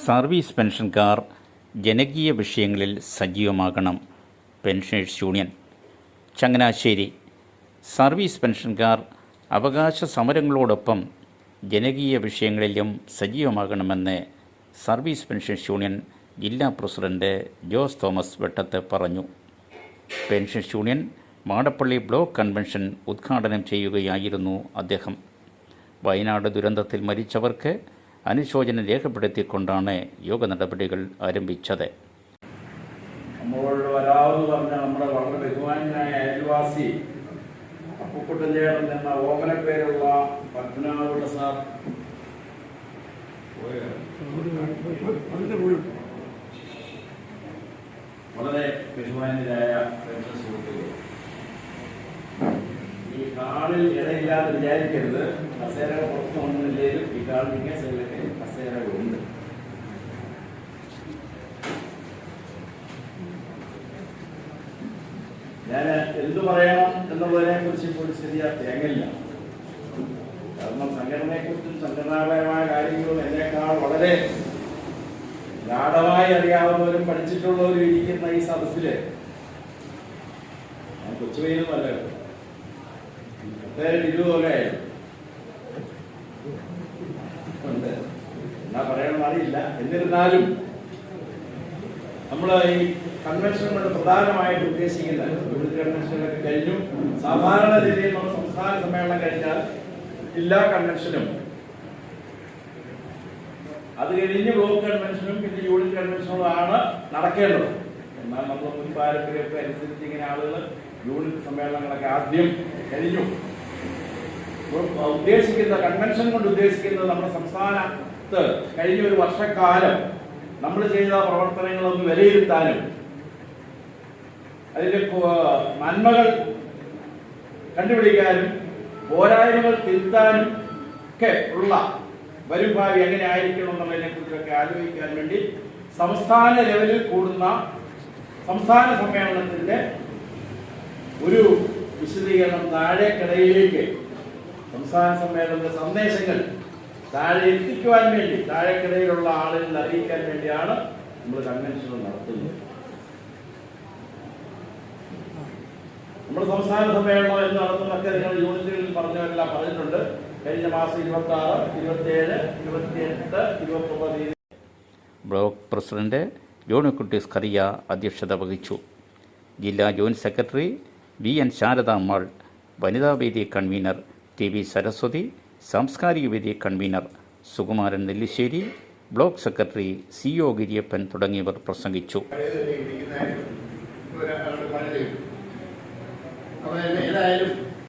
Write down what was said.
Service പെൻഷൻകാർ ജനകീയ വിഷയങ്ങളിൽ സജീവമാകണം. Pensioners union Changanassery. സർവീസ് പെൻഷൻകാർ അവകാശ സമരങ്ങളോടൊപ്പം ജനകീയ വിഷയങ്ങളിലും സജീവമാകണമെന്ന് സർവീസ് പെൻഷൻസ് യൂണിയൻ ജില്ലാ പ്രസിഡന്റ് ജോസ് തോമസ് വെട്ടത്ത് പറഞ്ഞു. Pensions union Madappally block convention ഉദ്ഘാടനം ചെയ്യുകയായിരുന്നു അദ്ദേഹം. വയനാട് ദുരന്തത്തിൽ മരിച്ചവർക്ക് അനുശോചനം രേഖപ്പെടുത്തിക്കൊണ്ടാണ് യോഗ നടപടികൾ ആരംഭിച്ചത്. നമ്മളോട് വരാമെന്ന് പറഞ്ഞ നമ്മുടെ വളരെ ബഹുമാനായ അയൽവാസി അപ്പുക്കുട്ടഞ്ചേട്ടൻ എന്ന ഓമനപ്പേരുള്ള പത്മനാഭ സാർ വളരെ ബഹുമാനായ സുഹൃത്തുക്കൾ, ഈ കാളിൽ ഇടയില്ലാതെ വിചാരിക്കരുത്. കസേരകൾ പുറത്ത് ഒന്നുമില്ലേലും ഈ കാളിന് സൈഡിലൊക്കെ കസേരകളുണ്ട്. ഞാൻ എന്തു പറയണം എന്നുള്ളതിനെ കുറിച്ച് ഇപ്പോൾ ശരിയാ തേങ്ങില്ല. കാരണം സംഘടനയെക്കുറിച്ചും സംഘടനാപരമായ കാര്യങ്ങളും എന്നേക്കാൾ വളരെ ഗാഢമായി അറിയാവുന്നവരും പഠിച്ചിട്ടുള്ളവരും ഇരിക്കുന്ന ഈ സദസ്സില് ഞാൻ കൊച്ചുപേരുമല്ല, 20 കൊല്ലമായിരുന്നു. എന്നാ പറയണമെന്ന് അറിയില്ല. എന്നിരുന്നാലും നമ്മൾ ഈ കൺവെൻഷൻ കൊണ്ട് പ്രധാനമായിട്ട് ഉദ്ദേശിക്കുന്നത് വിവിധ കൺവെൻഷനൊക്കെ കഴിഞ്ഞു. സാധാരണ രീതിയിൽ നമ്മൾ സംസ്ഥാന സമ്മേളനം കഴിഞ്ഞാൽ ജില്ലാ കൺവെൻഷനും അത് കഴിഞ്ഞ് ബ്ലോക്ക് കൺവെൻഷനും പിന്നെ യൂണിറ്റ് കൺവെൻഷനും ആണ് നടക്കേണ്ടത്. എന്നാൽ നമ്മൾ മുൻ പാരമ്പര്യമൊക്കെ അനുസരിച്ച് ഇങ്ങനെ ആളുകൾ യൂണിറ്റ് സമ്മേളനങ്ങളൊക്കെ ആദ്യം കഴിഞ്ഞു. ഉദ്ദേശിക്കുന്ന കൺവെൻഷൻ കൊണ്ട് ഉദ്ദേശിക്കുന്നത് നമ്മുടെ സംസ്ഥാനത്ത് കഴിഞ്ഞ ഒരു വർഷക്കാലം നമ്മൾ ചെയ്ത പ്രവർത്തനങ്ങളൊന്ന് വിലയിരുത്താനും അതിന്റെ നന്മകൾ കണ്ടുപിടിക്കാനും പോരായ്മകൾ തിരുത്താനും ഒക്കെ ഉള്ള വരും ഭാവി എങ്ങനെ ആയിരിക്കണം എന്നുള്ളതിനെ കുറിച്ചൊക്കെ ആലോചിക്കാൻ വേണ്ടി സംസ്ഥാന ലെവലിൽ കൂടുന്ന സംസ്ഥാന സമ്മേളനത്തിന്റെ ഒരു വിശദീകരണം താഴേക്കിടയിലേക്ക് സംസ്ഥാന സമ്മേളനത്തിന്റെ സന്ദേശങ്ങൾ താഴെ എത്തിക്കുവാൻ വേണ്ടി താഴേക്കിടയിലുള്ള ആളുകളിൽ അറിയിക്കാൻ വേണ്ടിയാണ് നമ്മൾ കൺവെൻഷൻ നടത്തുന്നത്. നമ്മൾ സംസ്ഥാന സമ്മേളനം എന്ന് നടത്തുന്നതൊക്കെ നിങ്ങൾ യൂണിറ്റുകളിൽ പറഞ്ഞവരെല്ലാം പറഞ്ഞിട്ടുണ്ട്. കഴിഞ്ഞ മാസം 26, 27, 28, 29 ബ്ലോക്ക് പ്രസിഡന്റ് ജോണിക്കുട്ടി സ്കറിയ അധ്യക്ഷത വഹിച്ചു. ജില്ലാ ജോയിന്റ് സെക്രട്ടറി BN ശാരദാമ്മാൾ, വനിതാവേദി കൺവീനർ TV സരസ്വതി, സാംസ്കാരിക വേദി convener Sukumaran Nellissery, block secretary CO Giriyappan തുടങ്ങിയവർ പ്രസംഗിച്ചു.